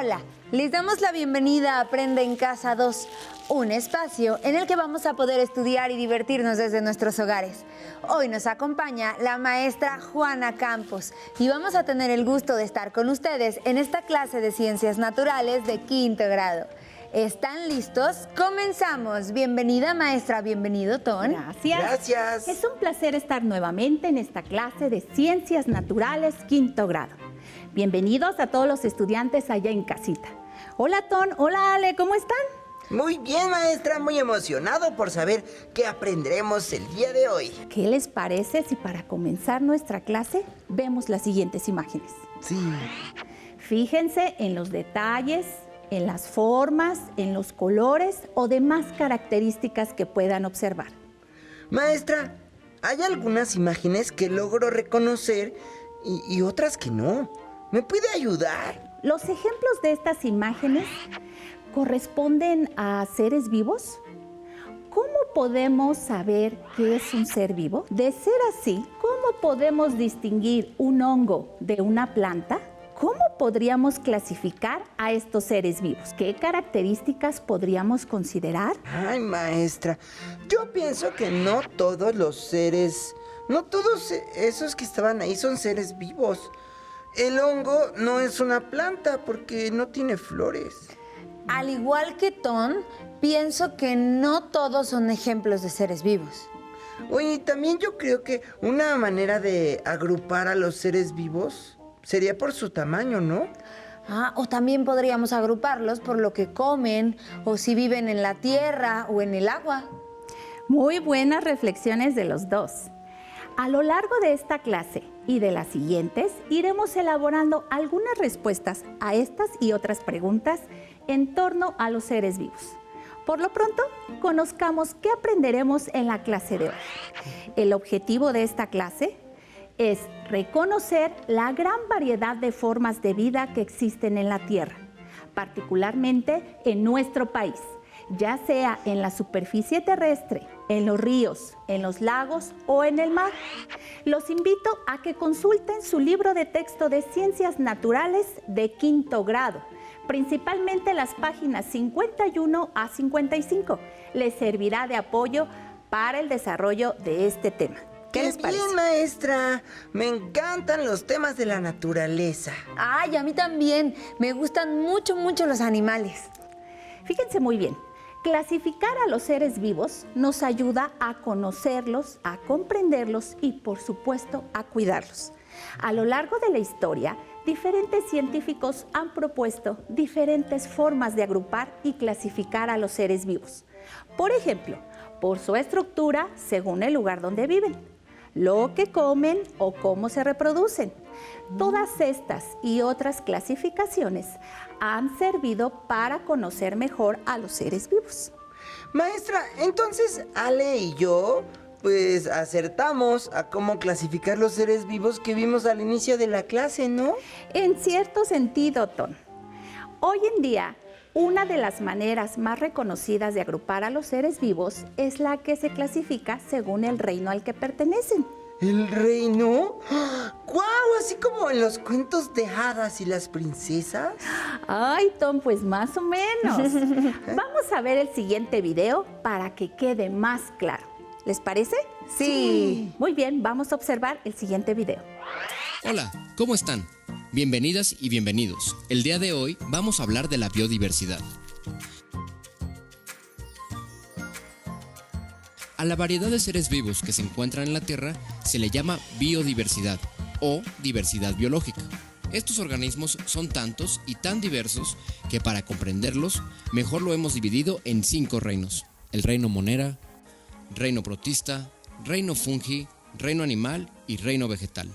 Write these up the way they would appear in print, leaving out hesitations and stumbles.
Hola, les damos la bienvenida a Aprende en Casa 2, un espacio en el que vamos a poder estudiar y divertirnos desde nuestros hogares. Hoy nos acompaña la maestra Juana Campos y vamos a tener el gusto de estar con ustedes en esta clase de Ciencias Naturales de quinto grado. ¿Están listos? ¡Comenzamos! Bienvenida, maestra. Bienvenido, Ton. Gracias. Gracias. Es un placer estar nuevamente en esta clase de Ciencias Naturales quinto grado. Bienvenidos a todos los estudiantes allá en casita. Hola, Ton. Hola, Ale. ¿Cómo están? Muy bien, maestra. Muy emocionado por saber qué aprenderemos el día de hoy. ¿Qué les parece si para comenzar nuestra clase vemos las siguientes imágenes? Sí. Fíjense en los detalles, en las formas, en los colores o demás características que puedan observar. Maestra, hay algunas imágenes que logro reconocer y otras que no. ¿Me puede ayudar? Los ejemplos de estas imágenes corresponden a seres vivos. ¿Cómo podemos saber qué es un ser vivo? De ser así, ¿cómo podemos distinguir un hongo de una planta? ¿Cómo podríamos clasificar a estos seres vivos? ¿Qué características podríamos considerar? Ay, maestra, yo pienso que no todos esos que estaban ahí son seres vivos. El hongo no es una planta porque no tiene flores. Al igual que Ton, pienso que no todos son ejemplos de seres vivos. Oye, también yo creo que una manera de agrupar a los seres vivos sería por su tamaño, ¿no? O también podríamos agruparlos por lo que comen o si viven en la tierra o en el agua. Muy buenas reflexiones de los dos. A lo largo de esta clase y de las siguientes, iremos elaborando algunas respuestas a estas y otras preguntas en torno a los seres vivos. Por lo pronto, conozcamos qué aprenderemos en la clase de hoy. El objetivo de esta clase es reconocer la gran variedad de formas de vida que existen en la Tierra, particularmente en nuestro país, ya sea en la superficie terrestre, en los ríos, en los lagos o en el mar. Los invito a que consulten su libro de texto de Ciencias Naturales de quinto grado, principalmente las páginas 51 a 55. Les servirá de apoyo para el desarrollo de este tema. ¿Qué les parece? Bien, maestra. Me encantan los temas de la naturaleza. Ay, a mí también. Me gustan mucho, mucho los animales. Fíjense muy bien. Clasificar a los seres vivos nos ayuda a conocerlos, a comprenderlos y, por supuesto, a cuidarlos. A lo largo de la historia, diferentes científicos han propuesto diferentes formas de agrupar y clasificar a los seres vivos. Por ejemplo, por su estructura según el lugar donde viven, lo que comen o cómo se reproducen. Todas estas y otras clasificaciones han servido para conocer mejor a los seres vivos. Maestra, entonces Ale y yo, pues acertamos a cómo clasificar los seres vivos que vimos al inicio de la clase, ¿no? En cierto sentido, Ton. Hoy en día, una de las maneras más reconocidas de agrupar a los seres vivos es la que se clasifica según el reino al que pertenecen. ¿El reino? ¡Guau! Así como en los cuentos de hadas y las princesas. Ay, Tom, pues más o menos. Vamos a ver el siguiente video para que quede más claro. ¿Les parece? Sí. Muy bien, vamos a observar el siguiente video. Hola, ¿cómo están? Bienvenidas y bienvenidos. El día de hoy vamos a hablar de la biodiversidad. A la variedad de seres vivos que se encuentran en la Tierra se le llama biodiversidad o diversidad biológica. Estos organismos son tantos y tan diversos que para comprenderlos mejor lo hemos dividido en 5 reinos. El reino monera, reino protista, reino fungi, reino animal y reino vegetal.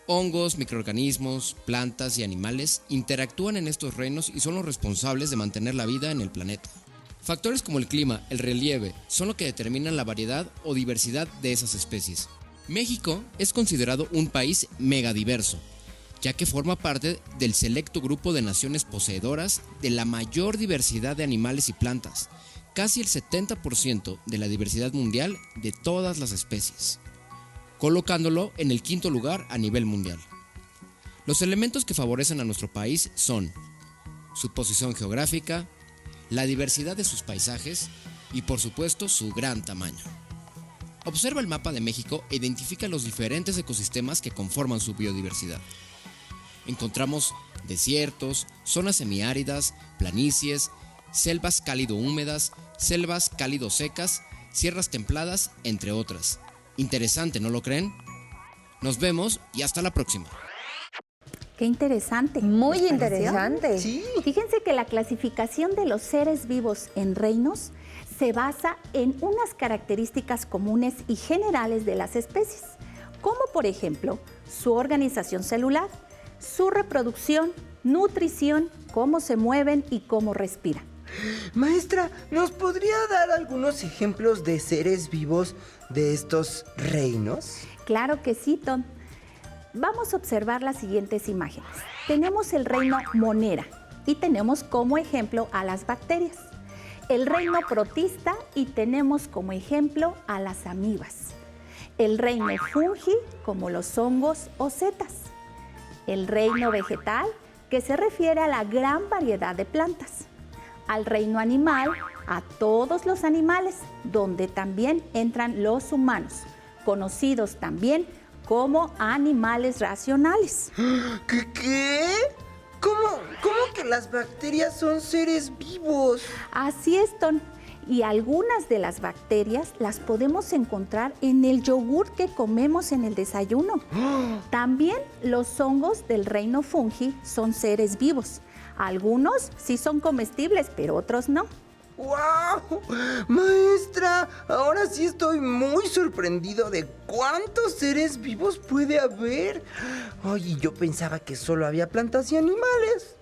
Hongos, microorganismos, plantas y animales interactúan en estos reinos y son los responsables de mantener la vida en el planeta. Factores como el clima, el relieve, son lo que determinan la variedad o diversidad de esas especies. México es considerado un país megadiverso, ya que forma parte del selecto grupo de naciones poseedoras de la mayor diversidad de animales y plantas, casi el 70% de la diversidad mundial de todas las especies, colocándolo en el 5º lugar a nivel mundial. Los elementos que favorecen a nuestro país son su posición geográfica, la diversidad de sus paisajes y por supuesto su gran tamaño. Observa el mapa de México e identifica los diferentes ecosistemas que conforman su biodiversidad. Encontramos desiertos, zonas semiáridas, planicies, selvas cálido-húmedas, selvas cálido-secas, sierras templadas, entre otras. Interesante, ¿no lo creen? Nos vemos y hasta la próxima. Qué interesante. Muy ¿Les pareció? interesante. Sí. Fíjense que la clasificación de los seres vivos en reinos se basa en unas características comunes y generales de las especies, como por ejemplo su organización celular, su reproducción, nutrición, cómo se mueven y cómo respiran. Maestra, ¿nos podría dar algunos ejemplos de seres vivos de estos reinos? Claro que sí, Tom. Vamos a observar las siguientes imágenes. Tenemos el reino Monera y tenemos como ejemplo a las bacterias. El reino protista y tenemos como ejemplo a las amibas. El reino fungi como los hongos o setas. El reino vegetal que se refiere a la gran variedad de plantas. Al reino animal, a todos los animales, donde también entran los humanos, conocidos también como animales racionales. ¿Qué? ¿Cómo que las bacterias son seres vivos? Así es, Tom. Y algunas de las bacterias las podemos encontrar en el yogur que comemos en el desayuno. También los hongos del reino fungi son seres vivos. Algunos sí son comestibles, pero otros no. ¡Wow! Maestra, ahora sí estoy muy sorprendido de cuántos seres vivos puede haber. Oye, yo pensaba que solo había plantas y animales.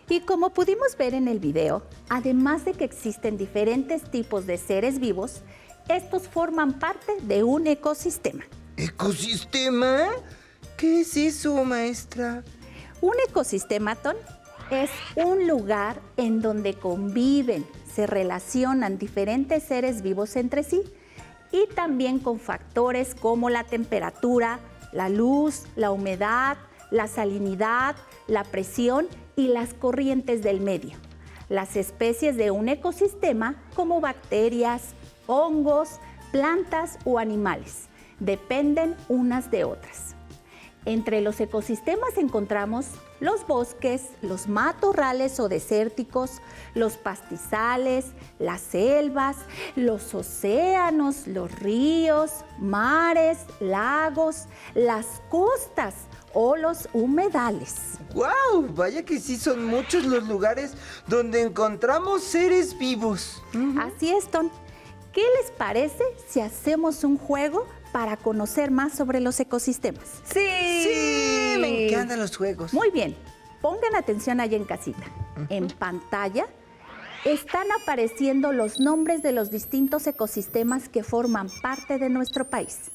Y como pudimos ver en el video, además de que existen diferentes tipos de seres vivos, estos forman parte de un ecosistema. ¿Ecosistema? ¿Qué es eso, maestra? Un ecosistema, Tom, es un lugar en donde conviven, se relacionan diferentes seres vivos entre sí y también con factores como la temperatura, la luz, la humedad, la salinidad, la presión y las corrientes del medio. Las especies de un ecosistema, como bacterias, hongos, plantas o animales, dependen unas de otras. Entre los ecosistemas encontramos los bosques, los matorrales o desérticos, los pastizales, las selvas, los océanos, los ríos, mares, lagos, las costas o los humedales. ¡Guau! Vaya que sí son muchos los lugares donde encontramos seres vivos. Así es, Tom. ¿Qué les parece si hacemos un juego para conocer más sobre los ecosistemas? Sí. Sí, me encantan los juegos. Muy bien, pongan atención allá en casita. En pantalla están apareciendo los nombres de los distintos ecosistemas que forman parte de nuestro país.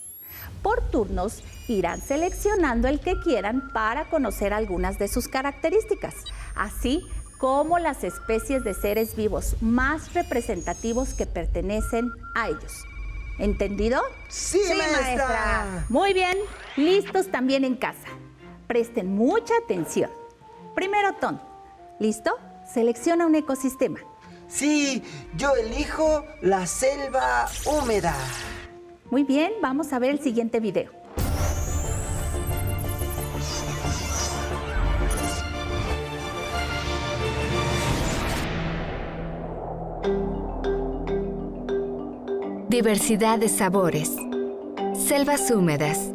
Por turnos irán seleccionando el que quieran para conocer algunas de sus características, así como las especies de seres vivos más representativos que pertenecen a ellos. ¿Entendido? Sí, maestra. Muy bien, listos también en casa. Presten mucha atención. Primero, Tom, ¿listo? Selecciona un ecosistema. Sí, yo elijo la selva húmeda. Muy bien, vamos a ver el siguiente video. Diversidad de sabores. Selvas húmedas.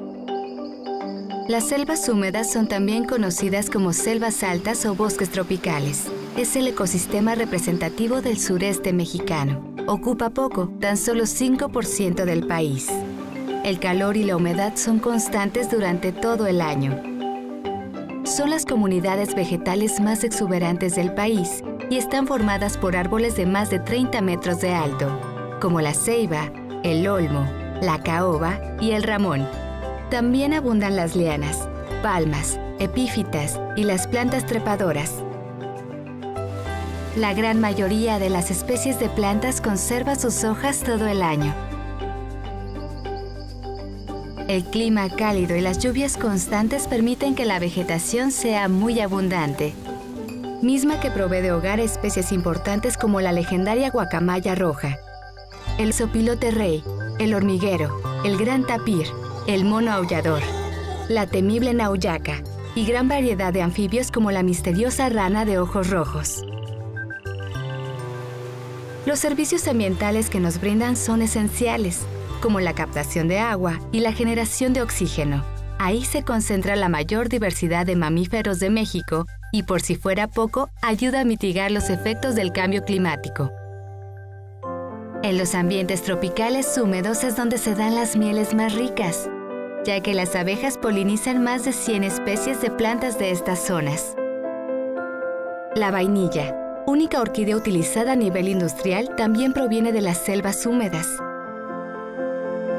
Las selvas húmedas son también conocidas como selvas altas o bosques tropicales. Es el ecosistema representativo del sureste mexicano. Ocupa poco, tan solo 5% del país. El calor y la humedad son constantes durante todo el año. Son las comunidades vegetales más exuberantes del país y están formadas por árboles de más de 30 metros de alto, como la ceiba, el olmo, la caoba y el ramón. También abundan las lianas, palmas, epífitas y las plantas trepadoras. La gran mayoría de las especies de plantas conserva sus hojas todo el año. El clima cálido y las lluvias constantes permiten que la vegetación sea muy abundante. misma que provee de hogar a especies importantes como la legendaria guacamaya roja, el zopilote rey, el hormiguero, el gran tapir, el mono aullador, la temible nauyaca y gran variedad de anfibios como la misteriosa rana de ojos rojos. Los servicios ambientales que nos brindan son esenciales, como la captación de agua y la generación de oxígeno. Ahí se concentra la mayor diversidad de mamíferos de México y, por si fuera poco, ayuda a mitigar los efectos del cambio climático. En los ambientes tropicales húmedos es donde se dan las mieles más ricas, ya que las abejas polinizan más de 100 especies de plantas de estas zonas. La vainilla, única orquídea utilizada a nivel industrial, también proviene de las selvas húmedas.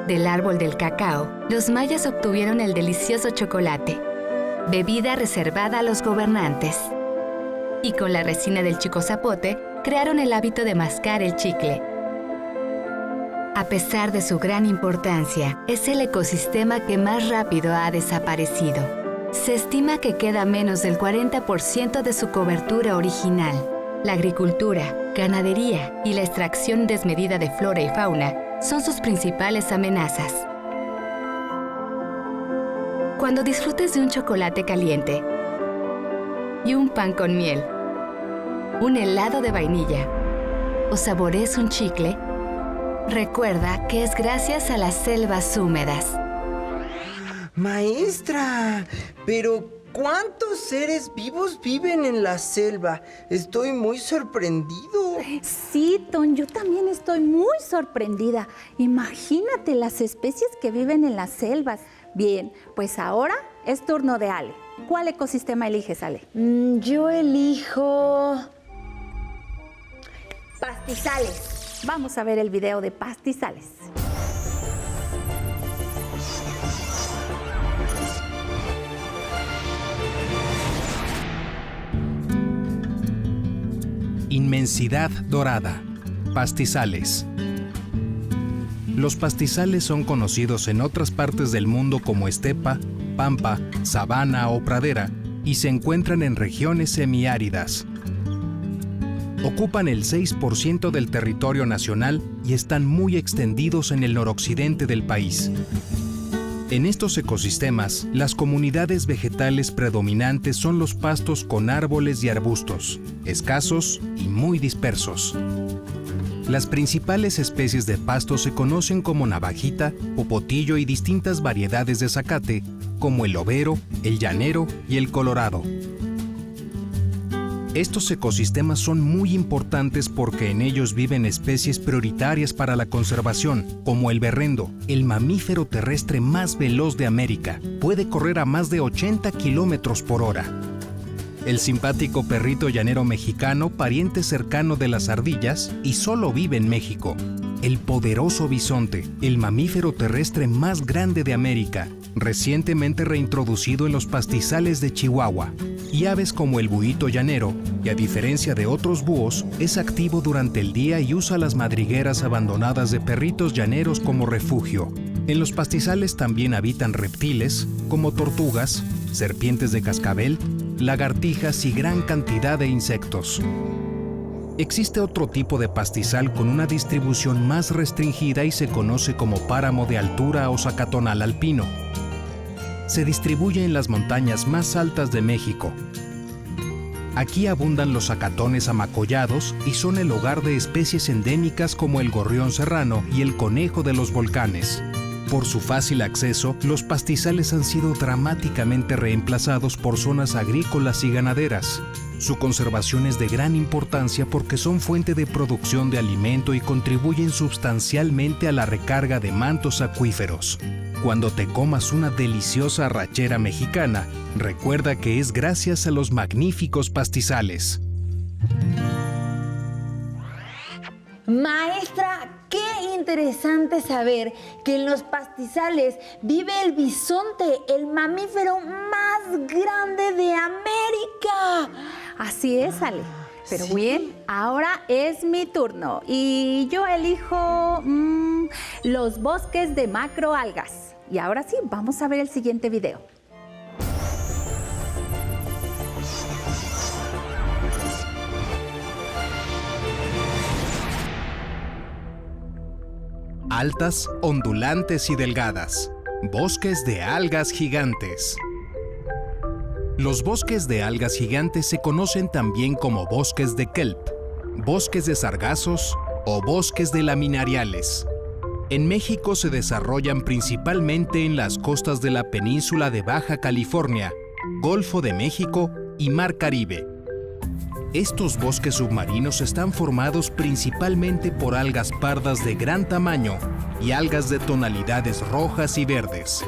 Del árbol del cacao, los mayas obtuvieron el delicioso chocolate, bebida reservada a los gobernantes. Y con la resina del chicozapote, crearon el hábito de mascar el chicle. A pesar de su gran importancia, es el ecosistema que más rápido ha desaparecido. Se estima que queda menos del 40% de su cobertura original. La agricultura, ganadería y la extracción desmedida de flora y fauna son sus principales amenazas. Cuando disfrutes de un chocolate caliente y un pan con miel, un helado de vainilla o saborees un chicle, recuerda que es gracias a las selvas húmedas. Maestra, pero ¿cuántos seres vivos viven en la selva? Estoy muy sorprendido. Sí, Ton, yo también estoy muy sorprendida. Imagínate las especies que viven en las selvas. Bien, pues ahora es turno de Ale. ¿Cuál ecosistema eliges, Ale? Yo elijo pastizales. Vamos a ver el video de pastizales. Inmensidad dorada. Pastizales. Los pastizales son conocidos en otras partes del mundo como estepa, pampa, sabana o pradera y se encuentran en regiones semiáridas. Ocupan el 6% del territorio nacional y están muy extendidos en el noroccidente del país. En estos ecosistemas, las comunidades vegetales predominantes son los pastos con árboles y arbustos, escasos y muy dispersos. Las principales especies de pastos se conocen como navajita, popotillo y distintas variedades de zacate, como el overo, el llanero y el colorado. Estos ecosistemas son muy importantes porque en ellos viven especies prioritarias para la conservación, como el berrendo, el mamífero terrestre más veloz de América. Puede correr a más de 80 kilómetros por hora. El simpático perrito llanero mexicano, pariente cercano de las ardillas, y solo vive en México. El poderoso bisonte, el mamífero terrestre más grande de América, recientemente reintroducido en los pastizales de Chihuahua. Y aves como el buhito llanero, que a diferencia de otros búhos, es activo durante el día y usa las madrigueras abandonadas de perritos llaneros como refugio. En los pastizales también habitan reptiles, como tortugas, serpientes de cascabel, lagartijas y gran cantidad de insectos. Existe otro tipo de pastizal con una distribución más restringida y se conoce como páramo de altura o zacatonal alpino. Se distribuye en las montañas más altas de México. Aquí abundan los zacatones amacollados y son el hogar de especies endémicas como el gorrión serrano y el conejo de los volcanes. Por su fácil acceso, los pastizales han sido dramáticamente reemplazados por zonas agrícolas y ganaderas. Su conservación es de gran importancia porque son fuente de producción de alimento y contribuyen sustancialmente a la recarga de mantos acuíferos. Cuando te comas una deliciosa arrachera mexicana, recuerda que es gracias a los magníficos pastizales. Maestra, qué interesante saber que en los pastizales vive el bisonte, el mamífero más grande de América. Así es, Ale. Pero bien, ahora es mi turno y yo elijo los bosques de macroalgas. Y ahora sí, vamos a ver el siguiente video. altas, ondulantes y delgadas. Bosques de algas gigantes. Los bosques de algas gigantes se conocen también como bosques de kelp, bosques de sargazos o bosques de laminariales. En México se desarrollan principalmente en las costas de la península de Baja California, Golfo de México y Mar Caribe. Estos bosques submarinos están formados principalmente por algas pardas de gran tamaño y algas de tonalidades rojas y verdes.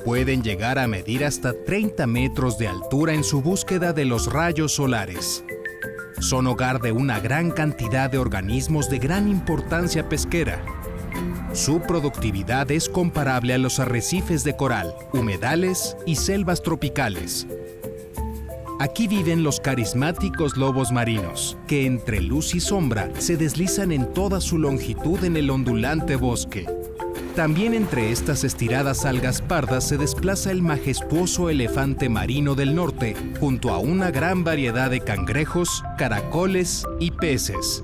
Pueden llegar a medir hasta 30 metros de altura en su búsqueda de los rayos solares. Son hogar de una gran cantidad de organismos de gran importancia pesquera. Su productividad es comparable a los arrecifes de coral, humedales y selvas tropicales. Aquí viven los carismáticos lobos marinos, que entre luz y sombra se deslizan en toda su longitud en el ondulante bosque. También entre estas estiradas algas pardas se desplaza el majestuoso elefante marino del norte, junto a una gran variedad de cangrejos, caracoles y peces.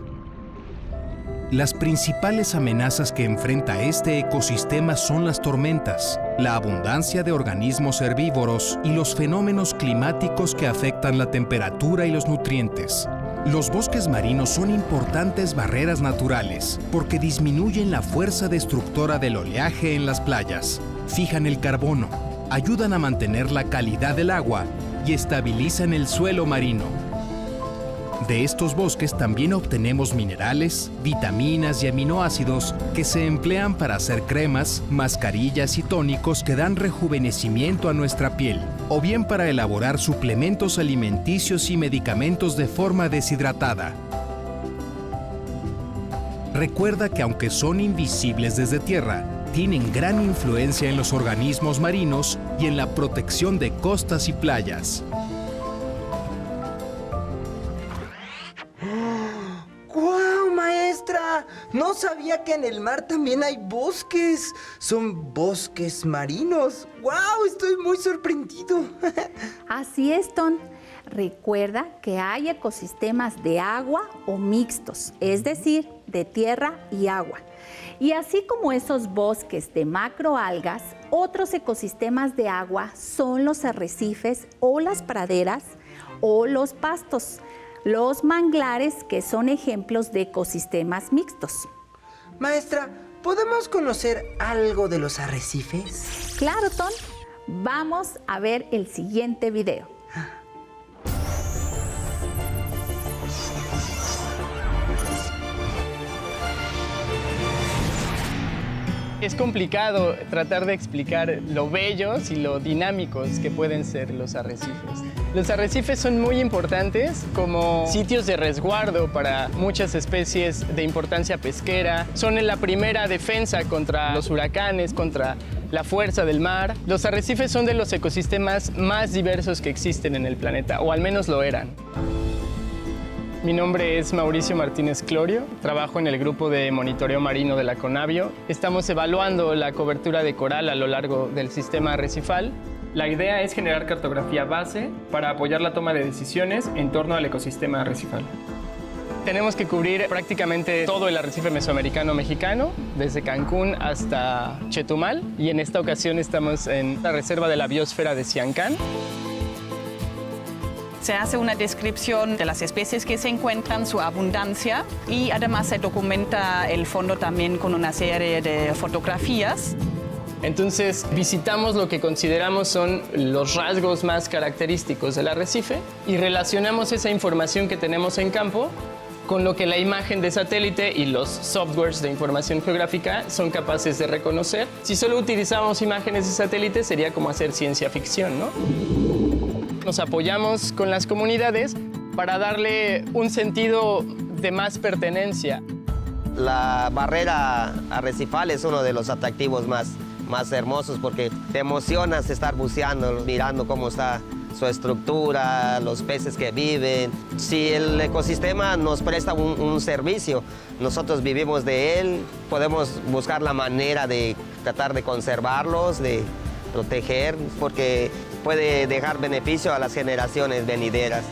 Las principales amenazas que enfrenta este ecosistema son las tormentas, la abundancia de organismos herbívoros y los fenómenos climáticos que afectan la temperatura y los nutrientes. Los bosques marinos son importantes barreras naturales porque disminuyen la fuerza destructora del oleaje en las playas, fijan el carbono, ayudan a mantener la calidad del agua y estabilizan el suelo marino. De estos bosques también obtenemos minerales, vitaminas y aminoácidos que se emplean para hacer cremas, mascarillas y tónicos que dan rejuvenecimiento a nuestra piel, o bien para elaborar suplementos alimenticios y medicamentos de forma deshidratada. Recuerda que aunque son invisibles desde tierra, tienen gran influencia en los organismos marinos y en la protección de costas y playas. No sabía que en el mar también hay bosques. Son bosques marinos. ¡Wow! Estoy muy sorprendido. Así es, Ton. Recuerda que hay ecosistemas de agua o mixtos, es decir, de tierra y agua. Y así como esos bosques de macroalgas, otros ecosistemas de agua son los arrecifes o las praderas o los pastos. Los manglares, que son ejemplos de ecosistemas mixtos. Maestra, ¿podemos conocer algo de los arrecifes? Claro, Ton. Vamos a ver el siguiente video. Es complicado tratar de explicar lo bellos y lo dinámicos que pueden ser los arrecifes. Los arrecifes son muy importantes como sitios de resguardo para muchas especies de importancia pesquera. Son la primera defensa contra los huracanes, contra la fuerza del mar. Los arrecifes son de los ecosistemas más diversos que existen en el planeta, o al menos lo eran. Mi nombre es Mauricio Martínez Clorio, trabajo en el grupo de monitoreo marino de la Conavio. Estamos evaluando la cobertura de coral a lo largo del sistema arrecifal. La idea es generar cartografía base para apoyar la toma de decisiones en torno al ecosistema arrecifal. Tenemos que cubrir prácticamente todo el arrecife mesoamericano mexicano, desde Cancún hasta Chetumal, y en esta ocasión estamos en la reserva de la biosfera de Siancán. Se hace una descripción de las especies que se encuentran, su abundancia, y además se documenta el fondo también con una serie de fotografías. Entonces visitamos lo que consideramos son los rasgos más característicos del arrecife y relacionamos esa información que tenemos en campo con lo que la imagen de satélite y los softwares de información geográfica son capaces de reconocer. Si solo utilizamos imágenes de satélite sería como hacer ciencia ficción, ¿no? Nos apoyamos con las comunidades para darle un sentido de más pertenencia. La barrera arrecifal es uno de los atractivos más hermosos porque te emocionas estar buceando, mirando cómo está su estructura, los peces que viven. Si el ecosistema nos presta un servicio, nosotros vivimos de él, podemos buscar la manera de tratar de conservarlos, de proteger, porque puede dejar beneficio a las generaciones venideras.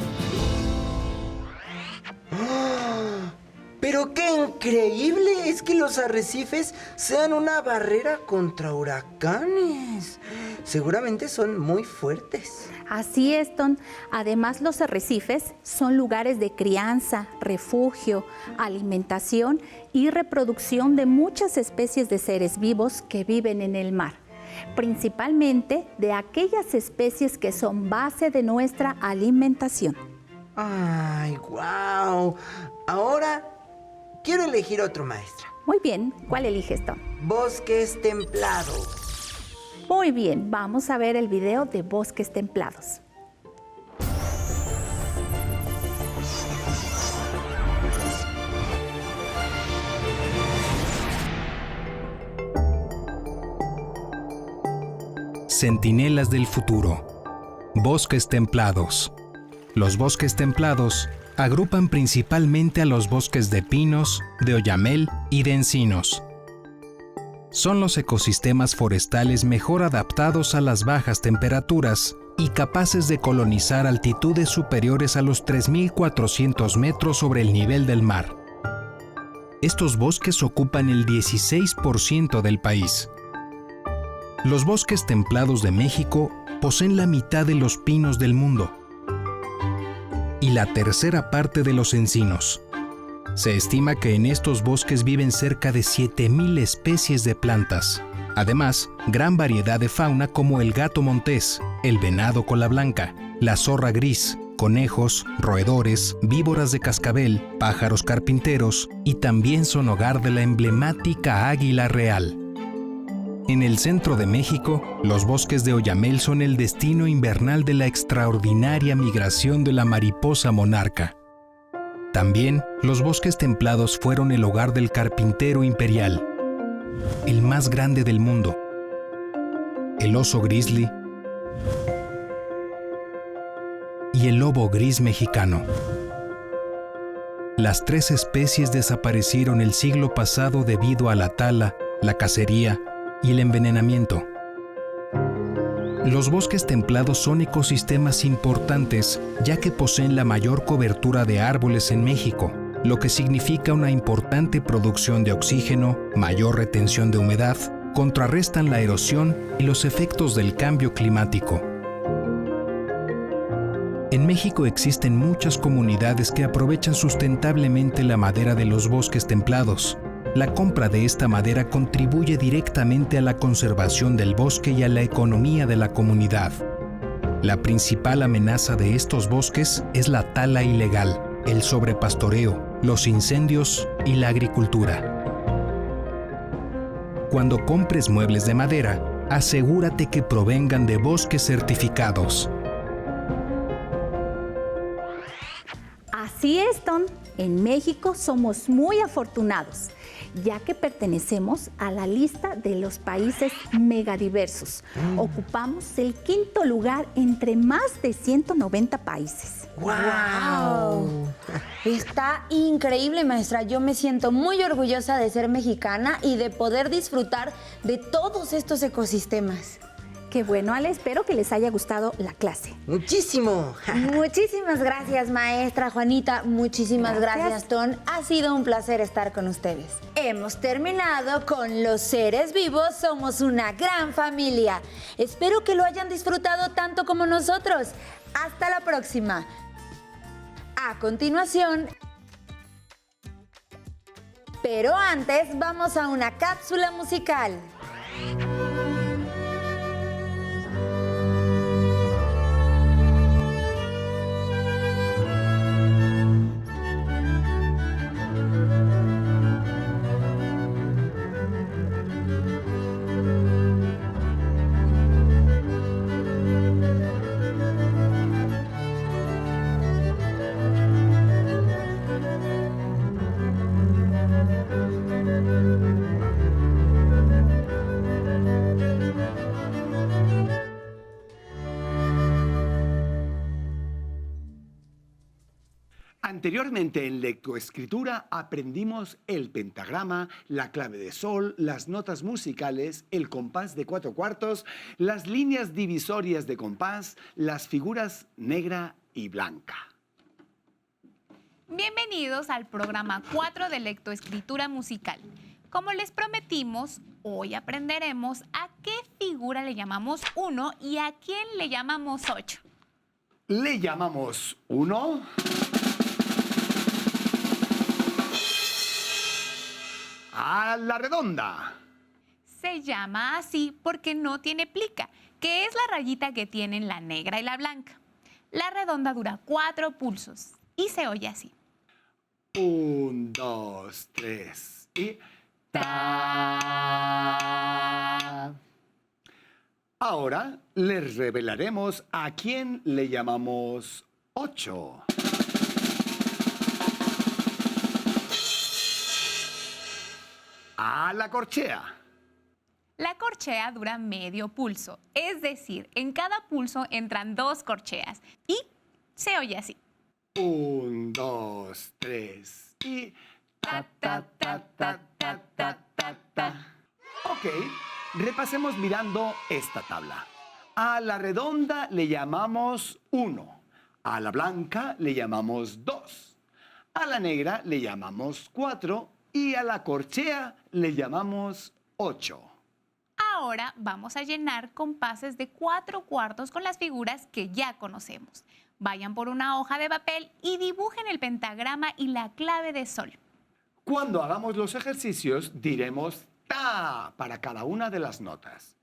Pero qué increíble es que los arrecifes sean una barrera contra huracanes. Seguramente son muy fuertes. Así es, Tom. Además, los arrecifes son lugares de crianza, refugio, alimentación y reproducción de muchas especies de seres vivos que viven en el mar, principalmente de aquellas especies que son base de nuestra alimentación. ¡Ay, guau! Ahora quiero elegir otro, maestra. Muy bien, ¿cuál eliges, Tom? Bosques templados. Muy bien, vamos a ver el video de bosques templados. Centinelas del futuro. Bosques templados. Los bosques templados agrupan principalmente a los bosques de pinos, de oyamel y de encinos. Son los ecosistemas forestales mejor adaptados a las bajas temperaturas y capaces de colonizar altitudes superiores a los 3.400 metros sobre el nivel del mar. Estos bosques ocupan el 16% del país. Los bosques templados de México poseen la mitad de los pinos del mundo y la tercera parte de los encinos. Se estima que en estos bosques viven cerca de 7,000 especies de plantas. Además, gran variedad de fauna como el gato montés, el venado cola blanca, la zorra gris, conejos, roedores, víboras de cascabel, pájaros carpinteros y también son hogar de la emblemática águila real. En el centro de México, los bosques de oyamel son el destino invernal de la extraordinaria migración de la mariposa monarca. También, los bosques templados fueron el hogar del carpintero imperial, el más grande del mundo, el oso grizzly y el lobo gris mexicano. Las 3 especies desaparecieron el siglo pasado debido a la tala, la cacería y el envenenamiento. Los bosques templados son ecosistemas importantes ya que poseen la mayor cobertura de árboles en México, lo que significa una importante producción de oxígeno, mayor retención de humedad, contrarrestan la erosión y los efectos del cambio climático. En México existen muchas comunidades que aprovechan sustentablemente la madera de los bosques templados. La compra de esta madera contribuye directamente a la conservación del bosque y a la economía de la comunidad. La principal amenaza de estos bosques es la tala ilegal, el sobrepastoreo, los incendios y la agricultura. Cuando compres muebles de madera, asegúrate que provengan de bosques certificados. Así es, Tom. En México somos muy afortunados, ya que pertenecemos a la lista de los países megadiversos. Ocupamos el 5º lugar entre más de 190 países. ¡Wow! Está increíble, maestra. Yo me siento muy orgullosa de ser mexicana y de poder disfrutar de todos estos ecosistemas. Qué bueno, Ale, espero que les haya gustado la clase. ¡Muchísimo! Muchísimas gracias, maestra Juanita. Muchísimas gracias, Tom. Ha sido un placer estar con ustedes. Hemos terminado con Los seres vivos somos una gran familia. Espero que lo hayan disfrutado tanto como nosotros. Hasta la próxima. A continuación, pero antes vamos a una cápsula musical. Anteriormente en lectoescritura aprendimos el pentagrama, la clave de sol, las notas musicales, el compás de 4/4, las líneas divisorias de compás, las figuras negra y blanca. Bienvenidos al programa 4 de lectoescritura musical. Como les prometimos, hoy aprenderemos a qué figura le llamamos 1 y a quién le llamamos 8. Le llamamos 1. A la redonda. Se llama así porque no tiene plica, que es la rayita que tienen la negra y la blanca. La redonda dura 4 pulsos y se oye así. 1, 2, 3 y... ta. Ahora les revelaremos a quién le llamamos 8. A la corchea. La corchea dura medio pulso, es decir, en cada pulso entran 2 corcheas y se oye así. 1, 2, 3 y... ta, ta, ta, ta, ta, ta, ta, ta. Ok, repasemos mirando esta tabla. A la redonda le llamamos 1, a la blanca le llamamos 2, a la negra le llamamos 4 y a la corchea le llamamos 8. Ahora vamos a llenar compases de 4/4 con las figuras que ya conocemos. Vayan por una hoja de papel y dibujen el pentagrama y la clave de sol. Cuando hagamos los ejercicios diremos ta para cada una de las notas.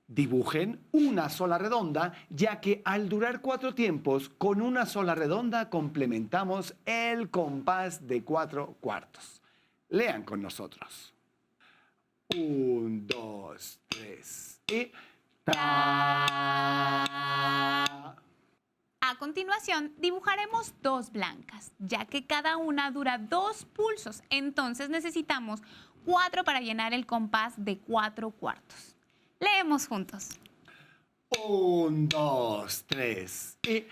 Dibujen una sola redonda, ya que al durar 4 tiempos, con una sola redonda complementamos el compás de 4/4. Lean con nosotros. 1, 2, 3 y ta. A continuación, dibujaremos 2 blancas, ya que cada una dura 2 pulsos, entonces necesitamos 4 para llenar el compás de 4/4. Leemos juntos. 1, 2, 3 y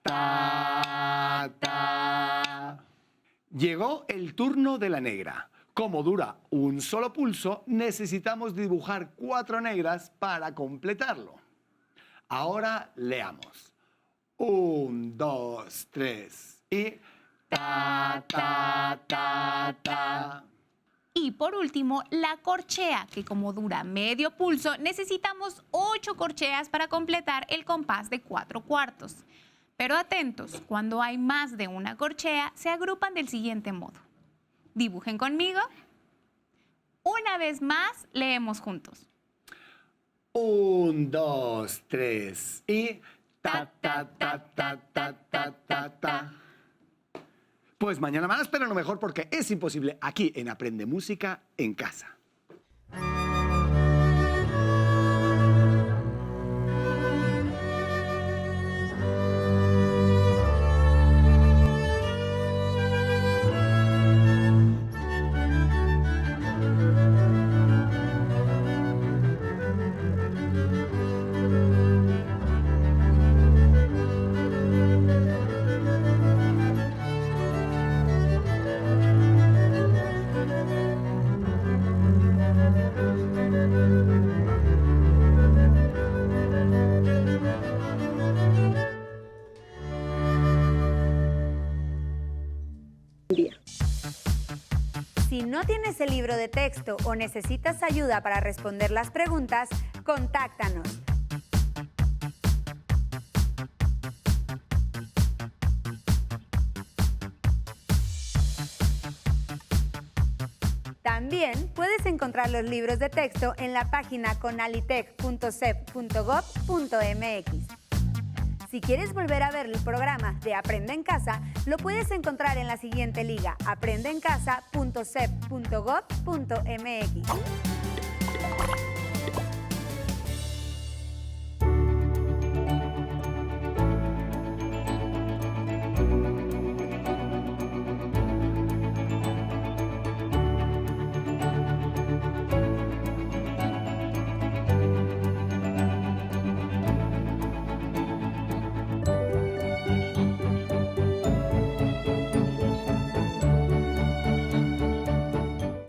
ta, ta. Llegó el turno de la negra. Como dura un solo pulso, necesitamos dibujar 4 negras para completarlo. Ahora leamos. 1, 2, 3 y ta, ta, ta, ta. Y por último, la corchea, que como dura medio pulso, necesitamos 8 corcheas para completar el compás de 4/4. Pero atentos, cuando hay más de una corchea, se agrupan del siguiente modo. Dibujen conmigo. Una vez más, leemos juntos. 1, 2, 3 y ta, ta, ta, ta, ta, ta, ta, ta. Pues mañana más, pero no mejor porque es imposible aquí en Aprende Música en Casa. Si no tienes el libro de texto o necesitas ayuda para responder las preguntas, contáctanos. También puedes encontrar los libros de texto en la página conalitec.cep.gov.mx. Si quieres volver a ver el programa de Aprende en Casa, lo puedes encontrar en la siguiente liga, aprendeencasa.cep.gov.mx.